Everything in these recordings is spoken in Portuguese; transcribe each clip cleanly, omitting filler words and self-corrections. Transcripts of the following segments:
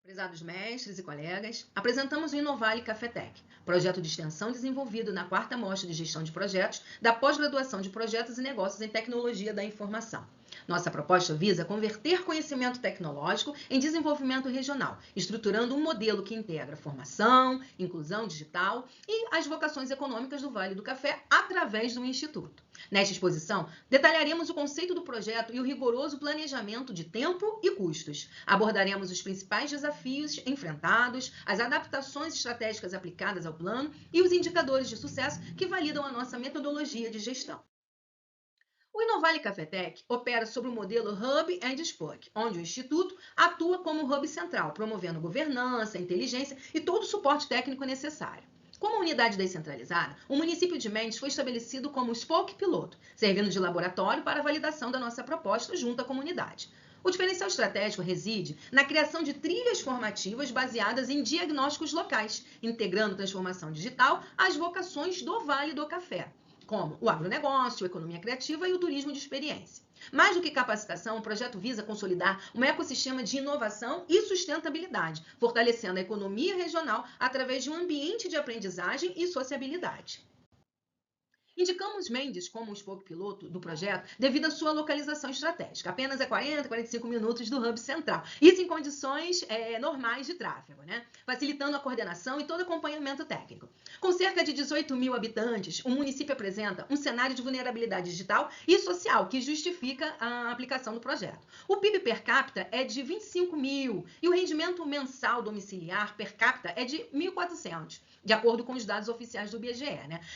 Prezados mestres e colegas, apresentamos o Inovale Cafetec, projeto de extensão desenvolvido na 4ª Mostra de Gestão de Projetos da Pós-Graduação de Projetos e Negócios em Tecnologia da Informação. Nossa proposta visa converter conhecimento tecnológico em desenvolvimento regional, estruturando um modelo que integra formação, inclusão digital e as vocações econômicas do Vale do Café através do Instituto. Nesta exposição, detalharemos o conceito do projeto e o rigoroso planejamento de tempo e custos. Abordaremos os principais desafios enfrentados, as adaptações estratégicas aplicadas ao plano e os indicadores de sucesso que validam a nossa metodologia de gestão. O Inovale Cafetec opera sobre o modelo Hub and Spoke, onde o Instituto atua como hub central, promovendo governança, inteligência e todo o suporte técnico necessário. Como unidade descentralizada, o município de Mendes foi estabelecido como Spoke piloto, servindo de laboratório para a validação da nossa proposta junto à comunidade. O diferencial estratégico reside na criação de trilhas formativas baseadas em diagnósticos locais, integrando transformação digital às vocações do Vale do Café, como o agronegócio, a economia criativa e o turismo de experiência. Mais do que capacitação, o projeto visa consolidar um ecossistema de inovação e sustentabilidade, fortalecendo a economia regional através de um ambiente de aprendizagem e sociabilidade. Indicamos Mendes como um spoke piloto do projeto devido à sua localização estratégica, apenas a 45 minutos do hub central. Isso em condições normais de tráfego, facilitando a coordenação e todo acompanhamento técnico. Com cerca de 18 mil habitantes, o município apresenta um cenário de vulnerabilidade digital e social que justifica a aplicação do projeto. O PIB per capita é de 25 mil e o rendimento mensal domiciliar per capita é de 1.400. De acordo com os dados oficiais do IBGE.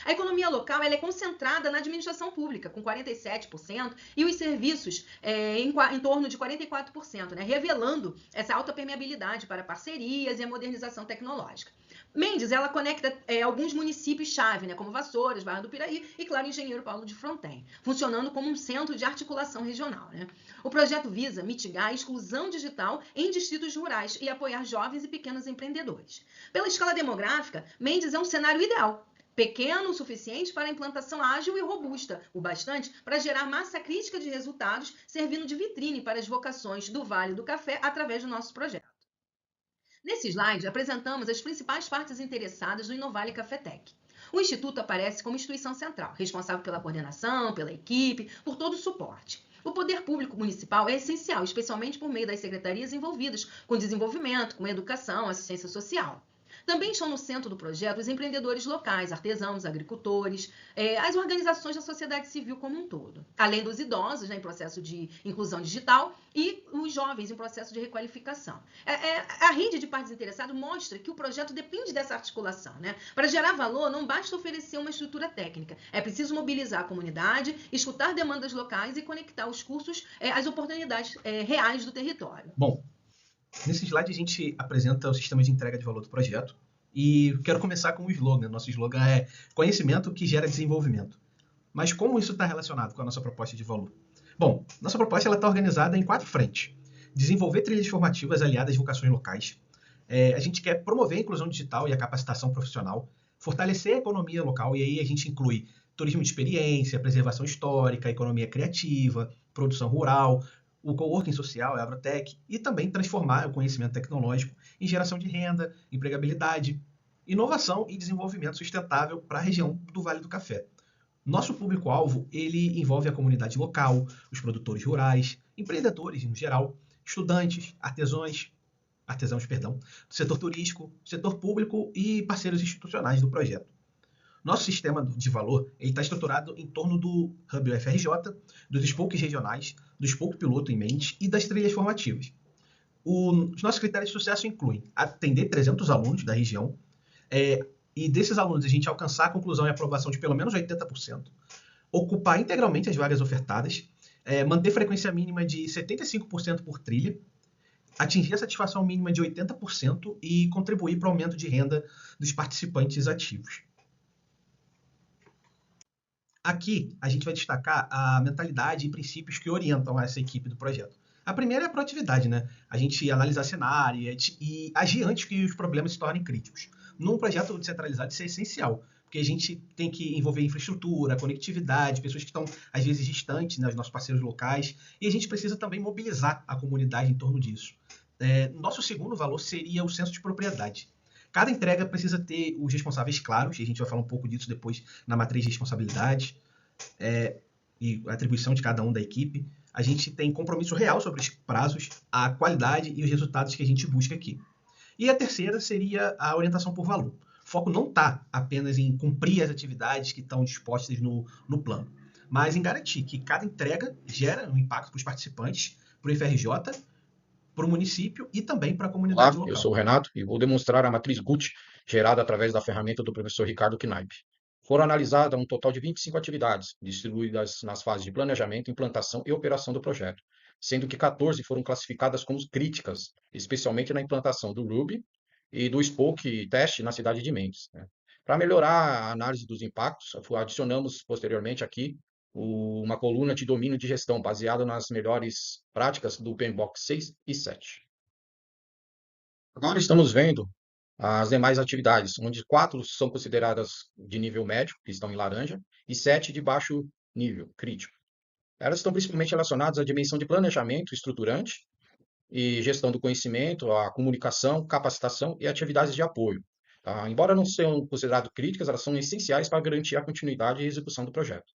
A economia local é concentrada na administração pública, com 47%, e os serviços em torno de 44%, revelando essa alta permeabilidade para parcerias e a modernização tecnológica. Mendes, ela conecta alguns municípios-chave, como Vassouras, Barra do Piraí e, claro, Engenheiro Paulo de Fronten, funcionando como um centro de articulação regional. O projeto visa mitigar a exclusão digital em distritos rurais e apoiar jovens e pequenos empreendedores. Pela escala demográfica, Mendes é um cenário ideal, pequeno o suficiente para a implantação ágil e robusta, o bastante para gerar massa crítica de resultados, servindo de vitrine para as vocações do Vale do Café através do nosso projeto. Nesse slide, apresentamos as principais partes interessadas do Inovale Cafetec. O Instituto aparece como instituição central, responsável pela coordenação, pela equipe, por todo o suporte. O poder público municipal é essencial, especialmente por meio das secretarias envolvidas com desenvolvimento, com educação, assistência social. Também estão no centro do projeto os empreendedores locais, artesãos, agricultores, as organizações da sociedade civil como um todo, além dos idosos em processo de inclusão digital e os jovens em processo de requalificação. A rede de partes interessadas mostra que o projeto depende dessa articulação. Para gerar valor, não basta oferecer uma estrutura técnica, é preciso mobilizar a comunidade, escutar demandas locais e conectar os cursos às oportunidades reais do território. Bom, nesse slide a gente apresenta o sistema de entrega de valor do projeto e quero começar com o slogan. Nosso slogan é conhecimento que gera desenvolvimento. Mas como isso está relacionado com a nossa proposta de valor? Bom, nossa proposta está organizada em 4 frentes. Desenvolver trilhas formativas aliadas às vocações locais. A gente quer promover a inclusão digital e a capacitação profissional, fortalecer a economia local, e aí a gente inclui turismo de experiência, preservação histórica, economia criativa, produção rural, o coworking social, a agrotech, e também transformar o conhecimento tecnológico em geração de renda, empregabilidade, inovação e desenvolvimento sustentável para a região do Vale do Café. Nosso público-alvo, ele envolve a comunidade local, os produtores rurais, empreendedores no geral, estudantes, artesãos, do setor turístico, setor público e parceiros institucionais do projeto. Nosso sistema de valor está estruturado em torno do Hub UFRJ, dos spokes regionais, do spoke piloto em mente e das trilhas formativas. Os nossos critérios de sucesso incluem atender 300 alunos da região, e desses alunos a gente alcançar a conclusão e aprovação de pelo menos 80%, ocupar integralmente as vagas ofertadas, manter frequência mínima de 75% por trilha, atingir a satisfação mínima de 80% e contribuir para o aumento de renda dos participantes ativos. Aqui, a gente vai destacar a mentalidade e princípios que orientam essa equipe do projeto. A primeira é a proatividade, A gente analisar cenário e agir antes que os problemas se tornem críticos. Num projeto descentralizado, isso é essencial, porque a gente tem que envolver infraestrutura, conectividade, pessoas que estão, às vezes, distantes, os nossos parceiros locais, e a gente precisa também mobilizar a comunidade em torno disso. Nosso segundo valor seria o senso de propriedade. Cada entrega precisa ter os responsáveis claros, e a gente vai falar um pouco disso depois na matriz de responsabilidade, e a atribuição de cada um da equipe. A gente tem compromisso real sobre os prazos, a qualidade e os resultados que a gente busca aqui. E a terceira seria a orientação por valor. O foco não está apenas em cumprir as atividades que estão dispostas no plano, mas em garantir que cada entrega gera um impacto para os participantes, para o IFRJ, para o município e também para a comunidade Olá, eu local. sou o Renato e vou demonstrar a matriz GUT gerada através da ferramenta do professor Ricardo Knaip. Foram analisadas um total de 25 atividades, distribuídas nas fases de planejamento, implantação e operação do projeto, sendo que 14 foram classificadas como críticas, especialmente na implantação do Ruby e do Spoke teste na cidade de Mendes. Para melhorar a análise dos impactos, adicionamos posteriormente aqui uma coluna de domínio de gestão baseada nas melhores práticas do PMBOK 6 e 7. Agora estamos vendo as demais atividades, onde 4 são consideradas de nível médio, que estão em laranja, e 7 de baixo nível, crítico. Elas estão principalmente relacionadas à dimensão de planejamento estruturante e gestão do conhecimento, a comunicação, capacitação e atividades de apoio. Tá? Embora não sejam consideradas críticas, elas são essenciais para garantir a continuidade e execução do projeto.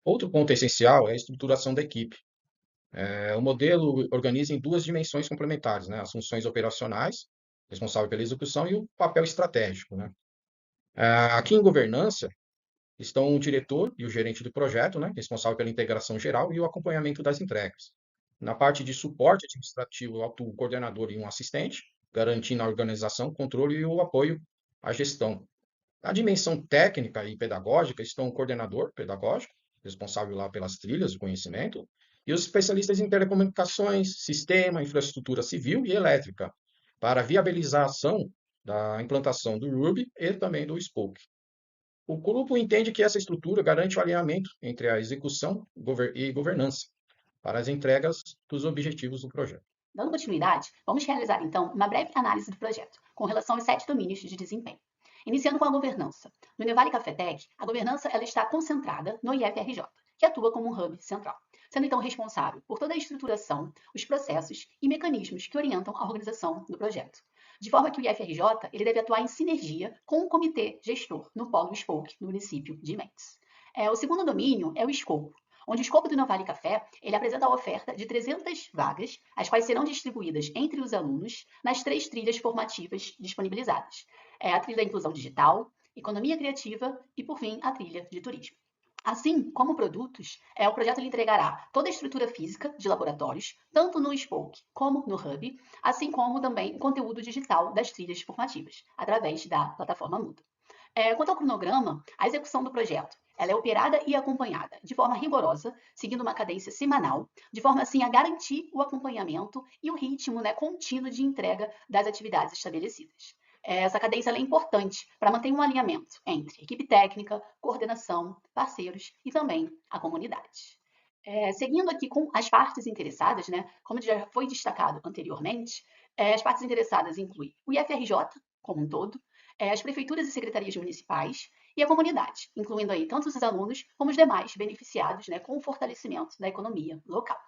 Outro ponto essencial é a estruturação da equipe. O modelo organiza em 2 dimensões complementares, né? As funções operacionais, responsável pela execução, e o papel estratégico, né? Aqui em governança estão o diretor e o gerente do projeto, né? Responsável pela integração geral e o acompanhamento das entregas. Na parte de suporte administrativo, atua o coordenador e um assistente, garantindo a organização, controle e o apoio à gestão. Na dimensão técnica e pedagógica estão o coordenador pedagógico, responsável lá pelas trilhas de conhecimento, e os especialistas em telecomunicações, sistema, infraestrutura civil e elétrica, para viabilizar a ação da implantação do Ruby e também do Spoke. O grupo entende que essa estrutura garante o alinhamento entre a execução e governança para as entregas dos objetivos do projeto. Dando continuidade, vamos realizar então uma breve análise do projeto, com relação aos 7 domínios de desempenho. Iniciando com a governança. No Innovale Cafetec, a governança ela está concentrada no IFRJ, que atua como um hub central, sendo então responsável por toda a estruturação, os processos e mecanismos que orientam a organização do projeto. De forma que o IFRJ ele deve atuar em sinergia com o comitê gestor no Polo Spoke, no município de Mendes. O segundo domínio é o escopo, onde o escopo do Innovale Café ele apresenta a oferta de 300 vagas, as quais serão distribuídas entre os alunos nas 3 trilhas formativas disponibilizadas. A trilha da inclusão digital, economia criativa e, por fim, a trilha de turismo. Assim como produtos, o projeto entregará toda a estrutura física de laboratórios, tanto no Spoke como no Hub, assim como também o conteúdo digital das trilhas formativas, através da plataforma Moodle. Quanto ao cronograma, a execução do projeto ela é operada e acompanhada de forma rigorosa, seguindo uma cadência semanal, de forma assim a garantir o acompanhamento e o ritmo contínuo de entrega das atividades estabelecidas. Essa cadência é importante para manter um alinhamento entre equipe técnica, coordenação, parceiros e também a comunidade. Seguindo aqui com as partes interessadas, como já foi destacado anteriormente, as partes interessadas incluem o IFRJ como um todo, as prefeituras e secretarias municipais e a comunidade, incluindo aí tanto os alunos como os demais beneficiados com o fortalecimento da economia local.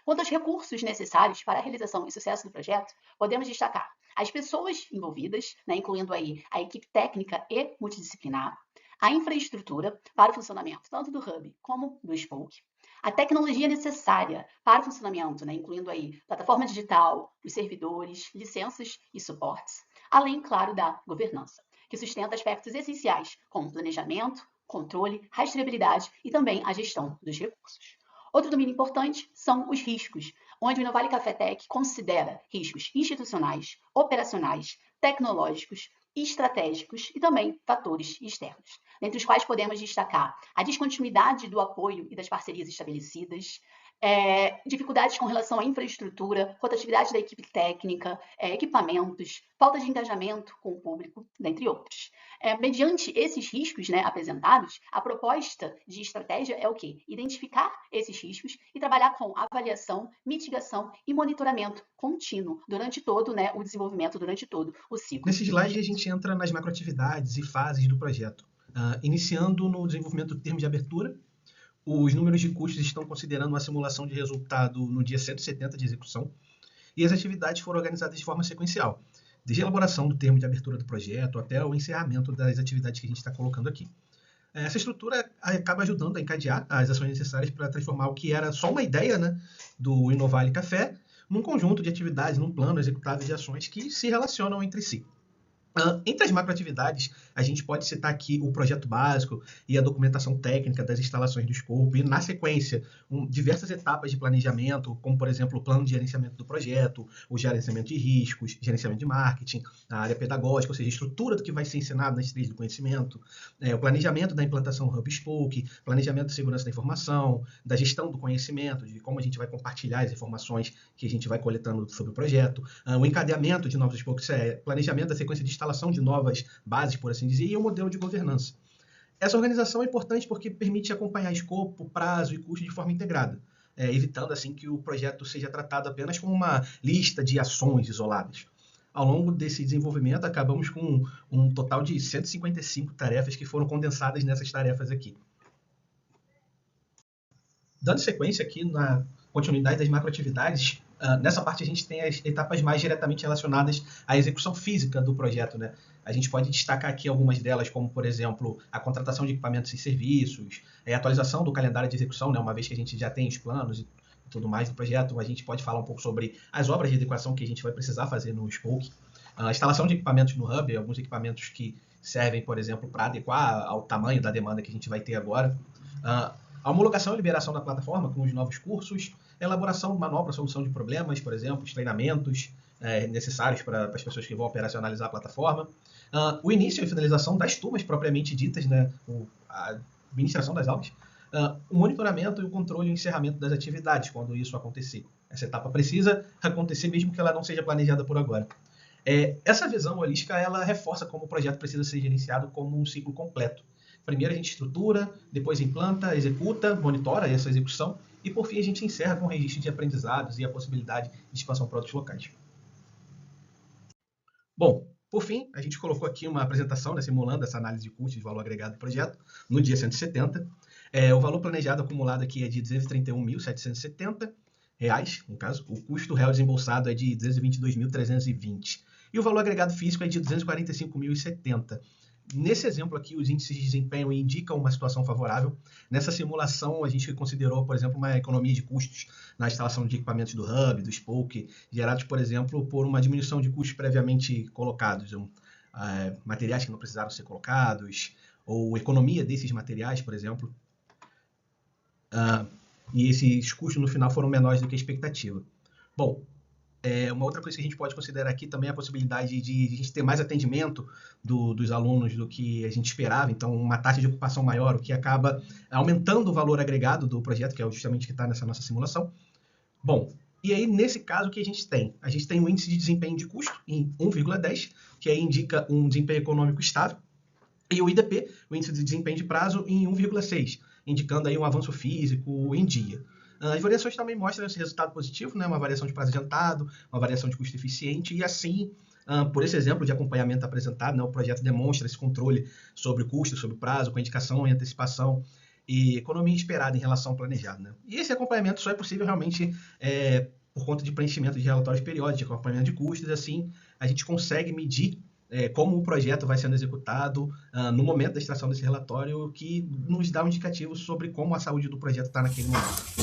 Quanto aos recursos necessários para a realização e sucesso do projeto, podemos destacar as pessoas envolvidas, incluindo aí a equipe técnica e multidisciplinar, a infraestrutura para o funcionamento tanto do Hub como do Spoke, a tecnologia necessária para o funcionamento, incluindo aí plataforma digital, os servidores, licenças e suportes, além, claro, da governança, que sustenta aspectos essenciais como planejamento, controle, rastreabilidade e também a gestão dos recursos. Outro domínio importante são os riscos, onde o Innovale Cafetec considera riscos institucionais, operacionais, tecnológicos, estratégicos e também fatores externos, dentre os quais podemos destacar a descontinuidade do apoio e das parcerias estabelecidas, dificuldades com relação à infraestrutura, rotatividade da equipe técnica, equipamentos, falta de engajamento com o público, dentre outros. Mediante esses riscos apresentados, a proposta de estratégia é o quê? Identificar esses riscos e trabalhar com avaliação, mitigação e monitoramento contínuo durante todo o desenvolvimento, durante todo o ciclo. Nesse slide a gente entra nas macroatividades e fases do projeto. Iniciando no desenvolvimento do termo de abertura, os números de custos estão considerando uma simulação de resultado no dia 170 de execução. e as atividades foram organizadas de forma sequencial, desde a elaboração do termo de abertura do projeto até o encerramento das atividades que a gente está colocando aqui. Essa estrutura acaba ajudando a encadear as ações necessárias para transformar o que era só uma ideia, né, do Inovale Café num conjunto de atividades, num plano executável de ações que se relacionam entre si. Entre as macroatividades, a gente pode citar aqui o projeto básico e a documentação técnica das instalações do escopo, e na sequência, diversas etapas de planejamento, como, por exemplo, o plano de gerenciamento do projeto, o gerenciamento de riscos, gerenciamento de marketing, a área pedagógica, ou seja, a estrutura do que vai ser ensinado nas trilhas do conhecimento, o planejamento da implantação Hub Spoke, planejamento de segurança da informação, da gestão do conhecimento, de como a gente vai compartilhar as informações que a gente vai coletando sobre o projeto, o encadeamento de novos spokes, planejamento da sequência de instalação de novas bases, por assim dizer, e o modelo de governança. Essa organização é importante porque permite acompanhar escopo, prazo e custo de forma integrada, evitando assim que o projeto seja tratado apenas como uma lista de ações isoladas. Ao longo desse desenvolvimento, acabamos com um total de 155 tarefas que foram condensadas nessas tarefas aqui. Dando sequência aqui na continuidade das macroatividades, nessa parte a gente tem as etapas mais diretamente relacionadas à execução física do projeto, né? A gente pode destacar aqui algumas delas, como, por exemplo, a contratação de equipamentos e serviços, a atualização do calendário de execução, né? Uma vez que a gente já tem os planos e tudo mais do projeto, a gente pode falar um pouco sobre as obras de adequação que a gente vai precisar fazer no Spoke, a instalação de equipamentos no Hub, alguns equipamentos que servem, por exemplo, para adequar ao tamanho da demanda que a gente vai ter agora, a homologação e liberação da plataforma com os novos cursos, a elaboração do manual para solução de problemas, por exemplo, os treinamentos necessários para as pessoas que vão operacionalizar a plataforma, o início e finalização das turmas propriamente ditas, né, a administração das aulas, o monitoramento e o controle e o encerramento das atividades, quando isso acontecer. Essa etapa precisa acontecer mesmo que ela não seja planejada por agora. Essa visão holística, ela reforça como o projeto precisa ser gerenciado como um ciclo completo. Primeiro a gente estrutura, depois implanta, executa, monitora essa execução e, por fim, a gente encerra com o registro de aprendizados e a possibilidade de expansão para outros locais. Bom, por fim, a gente colocou aqui uma apresentação, né, simulando essa análise de custo de valor agregado do projeto no dia 170. O valor planejado acumulado aqui é de R$ 231.770, no caso. O custo real desembolsado é de R$ 222.320. E o valor agregado físico é de R$ 245.070. Nesse exemplo aqui, os índices de desempenho indicam uma situação favorável. Nessa simulação, a gente considerou, por exemplo, uma economia de custos na instalação de equipamentos do Hub, do Spoke, gerados, por exemplo, por uma diminuição de custos previamente colocados, materiais que não precisaram ser colocados, ou economia desses materiais, por exemplo. E esses custos, no final, foram menores do que a expectativa. Bom, uma outra coisa que a gente pode considerar aqui também é a possibilidade de a gente ter mais atendimento dos alunos do que a gente esperava, então uma taxa de ocupação maior, o que acaba aumentando o valor agregado do projeto, que é justamente o que está nessa nossa simulação. Bom, e aí nesse caso o que a gente tem? A gente tem um índice de desempenho de custo em 1,10, que aí indica um desempenho econômico estável, e o IDP, o índice de desempenho de prazo, em 1,6, indicando aí um avanço físico em dia. As variações também mostram esse resultado positivo, né? Uma variação de prazo adiantado, uma variação de custo eficiente, e assim, por esse exemplo de acompanhamento apresentado, né, o projeto demonstra esse controle sobre o custo, sobre o prazo, com indicação e antecipação e economia esperada em relação ao planejado, né? E esse acompanhamento só é possível realmente por conta de preenchimento de relatórios periódicos, de acompanhamento de custos, assim a gente consegue medir como o projeto vai sendo executado no momento da extração desse relatório, que nos dá um indicativo sobre como a saúde do projeto está naquele momento.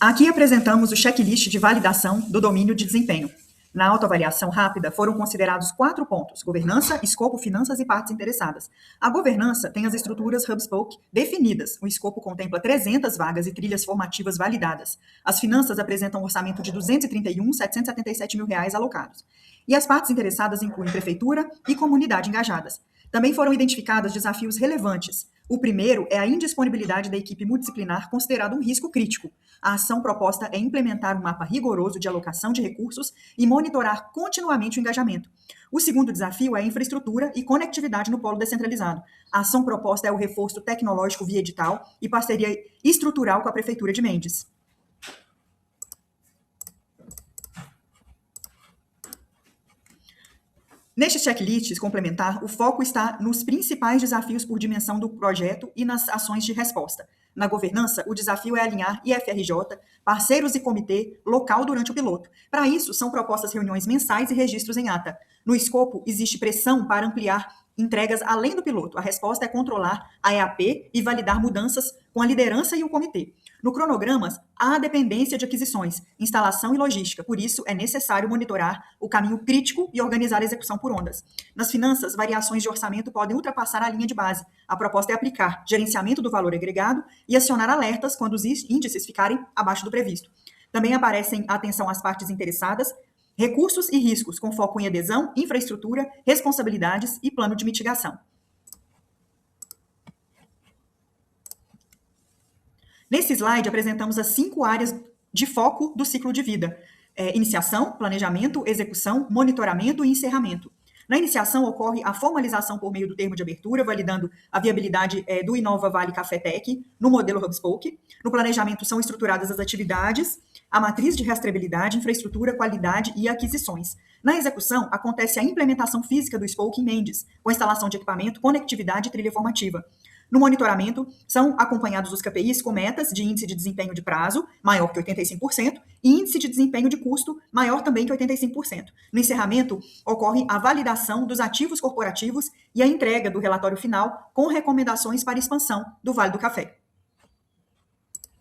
Aqui apresentamos o checklist de validação do domínio de desempenho. Na autoavaliação rápida, foram considerados 4 pontos: governança, escopo, finanças e partes interessadas. A governança tem as estruturas Hub Spoke definidas. O escopo contempla 300 vagas e trilhas formativas validadas. As finanças apresentam um orçamento de R$ 231.777 mil alocados. E as partes interessadas incluem prefeitura e comunidade engajadas. Também foram identificados desafios relevantes. O primeiro é a indisponibilidade da equipe multidisciplinar, considerado um risco crítico. A ação proposta é implementar um mapa rigoroso de alocação de recursos e monitorar continuamente o engajamento. O segundo desafio é a infraestrutura e conectividade no polo descentralizado. A ação proposta é o reforço tecnológico via edital e parceria estrutural com a Prefeitura de Mendes. Neste checklist complementar, o foco está nos principais desafios por dimensão do projeto e nas ações de resposta. Na governança, o desafio é alinhar IFRJ, parceiros e comitê local durante o piloto. Para isso, são propostas reuniões mensais e registros em ata. No escopo, existe pressão para ampliar entregas além do piloto. A resposta é controlar a EAP e validar mudanças com a liderança e o comitê. No cronograma, há dependência de aquisições, instalação e logística. Por isso, é necessário monitorar o caminho crítico e organizar a execução por ondas. Nas finanças, variações de orçamento podem ultrapassar a linha de base. A proposta é aplicar gerenciamento do valor agregado e acionar alertas quando os índices ficarem abaixo do previsto. Também aparecem atenção às partes interessadas, recursos e riscos, com foco em adesão, infraestrutura, responsabilidades e plano de mitigação. Nesse slide, apresentamos as 5 áreas de foco do ciclo de vida: iniciação, planejamento, execução, monitoramento e encerramento. Na iniciação, ocorre a formalização por meio do termo de abertura, validando a viabilidade do Inova Vale Café Tech no modelo HubSpoke. No planejamento, são estruturadas as atividades, a matriz de rastreabilidade, infraestrutura, qualidade e aquisições. Na execução, acontece a implementação física do Spoke em Mendes, com instalação de equipamento, conectividade e trilha formativa. No monitoramento, são acompanhados os KPIs com metas de índice de desempenho de prazo, maior que 85%, e índice de desempenho de custo, maior também que 85%. No encerramento, ocorre a validação dos ativos corporativos e a entrega do relatório final com recomendações para expansão do Vale do Café.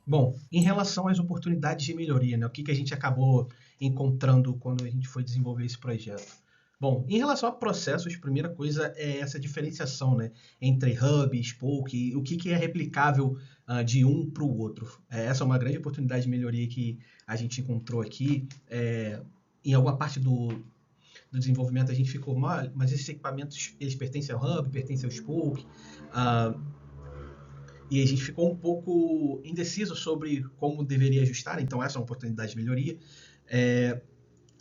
Bom, em relação às oportunidades de melhoria, né, o que a gente acabou encontrando quando a gente foi desenvolver esse projeto? Bom, em relação a processos, a primeira coisa é essa diferenciação, né, entre Hub, Spoke, o que é replicável de um para o outro. Essa é uma grande oportunidade de melhoria que a gente encontrou aqui. Em alguma parte do desenvolvimento a gente ficou, mas esses equipamentos, eles pertencem ao Hub, pertencem ao Spoke, e a gente ficou um pouco indeciso sobre como deveria ajustar, então essa é uma oportunidade de melhoria.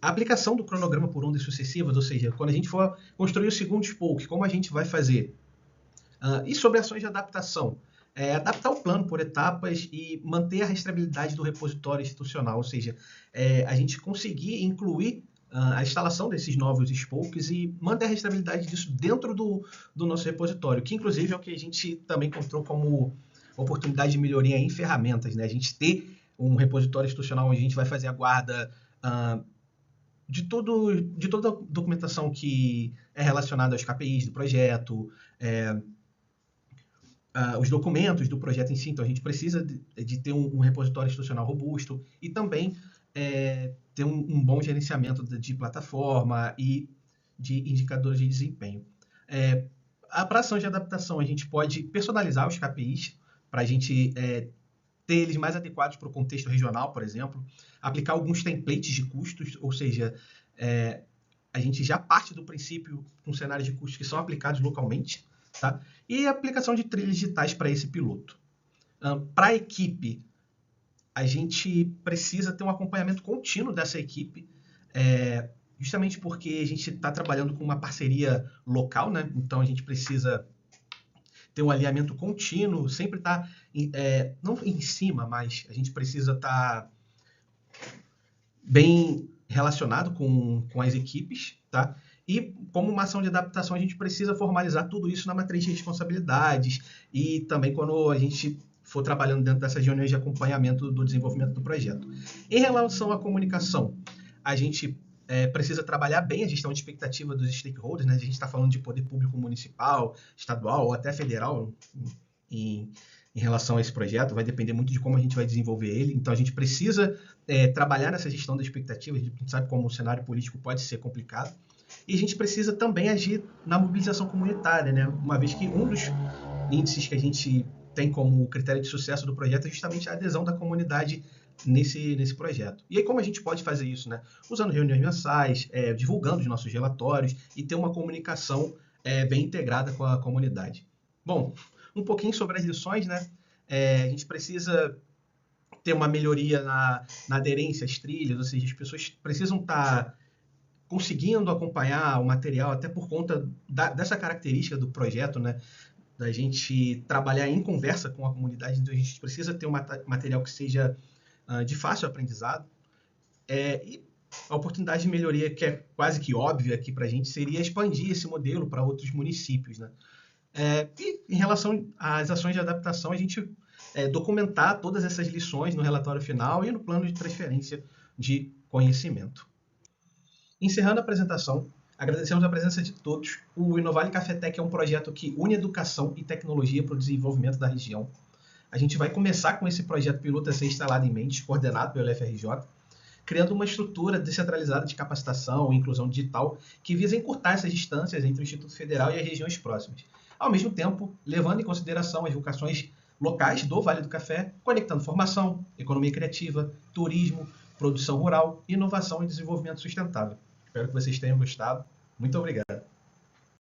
A aplicação do cronograma por ondas sucessivas, ou seja, quando a gente for construir o segundo Spoke, como a gente vai fazer? E sobre ações de adaptação? Adaptar o plano por etapas e manter a rastreabilidade do repositório institucional, ou seja, a gente conseguir incluir a instalação desses novos Spokes e manter a rastreabilidade disso dentro do nosso repositório, que inclusive é o que a gente também encontrou como oportunidade de melhoria em ferramentas, né? A gente ter um repositório institucional onde a gente vai fazer a guarda de toda a documentação que é relacionada aos KPIs do projeto, os documentos do projeto em si. Então, a gente precisa de ter um repositório institucional robusto e também ter um bom gerenciamento de plataforma e de indicadores de desempenho. Para ações de adaptação, a gente pode personalizar os KPIs para a gente ter eles mais adequados para o contexto regional, por exemplo, aplicar alguns templates de custos, ou seja, a gente já parte do princípio com cenários de custos que são aplicados localmente, tá? E a aplicação de trilhas digitais para esse piloto. Para a equipe, a gente precisa ter um acompanhamento contínuo dessa equipe, justamente porque a gente está trabalhando com uma parceria local, né? Então a gente precisa ter um alinhamento contínuo, sempre estar, não em cima, mas a gente precisa estar bem relacionado com as equipes, tá? E como uma ação de adaptação, a gente precisa formalizar tudo isso na matriz de responsabilidades e também quando a gente for trabalhando dentro dessas reuniões de acompanhamento do desenvolvimento do projeto. Em relação à comunicação, a gente precisa trabalhar bem a gestão de expectativa dos stakeholders, né? A gente está falando de poder público municipal, estadual ou até federal em relação a esse projeto, vai depender muito de como a gente vai desenvolver ele. Então, a gente precisa trabalhar nessa gestão da expectativa. A gente sabe como o cenário político pode ser complicado. E a gente precisa também agir na mobilização comunitária, né? Uma vez que um dos índices que a gente tem como critério de sucesso do projeto é justamente a adesão da comunidade nesse projeto. E aí como a gente pode fazer isso, né? Usando reuniões mensais, divulgando os nossos relatórios e ter uma comunicação bem integrada com a comunidade. Bom, um pouquinho sobre as lições, né? A gente precisa ter uma melhoria na aderência às trilhas, ou seja, as pessoas precisam estar conseguindo acompanhar o material até por conta dessa característica do projeto, né? Da gente trabalhar em conversa com a comunidade, então a gente precisa ter um material que seja de fácil aprendizado. E a oportunidade de melhoria que é quase que óbvia aqui para a gente seria expandir esse modelo para outros municípios, né? E em relação às ações de adaptação, a gente documentar todas essas lições no relatório final e no plano de transferência de conhecimento. Encerrando a apresentação, agradecemos a presença de todos. O Inovale Cafetec é um projeto que une educação e tecnologia para o desenvolvimento da região. A gente vai começar com esse projeto piloto a ser instalado em Mentes, coordenado pelo FRJ, criando uma estrutura descentralizada de capacitação e inclusão digital que visa encurtar essas distâncias entre o Instituto Federal e as regiões próximas. Ao mesmo tempo, levando em consideração as vocações locais do Vale do Café, conectando formação, economia criativa, turismo, produção rural, inovação e desenvolvimento sustentável. Espero que vocês tenham gostado. Muito obrigado.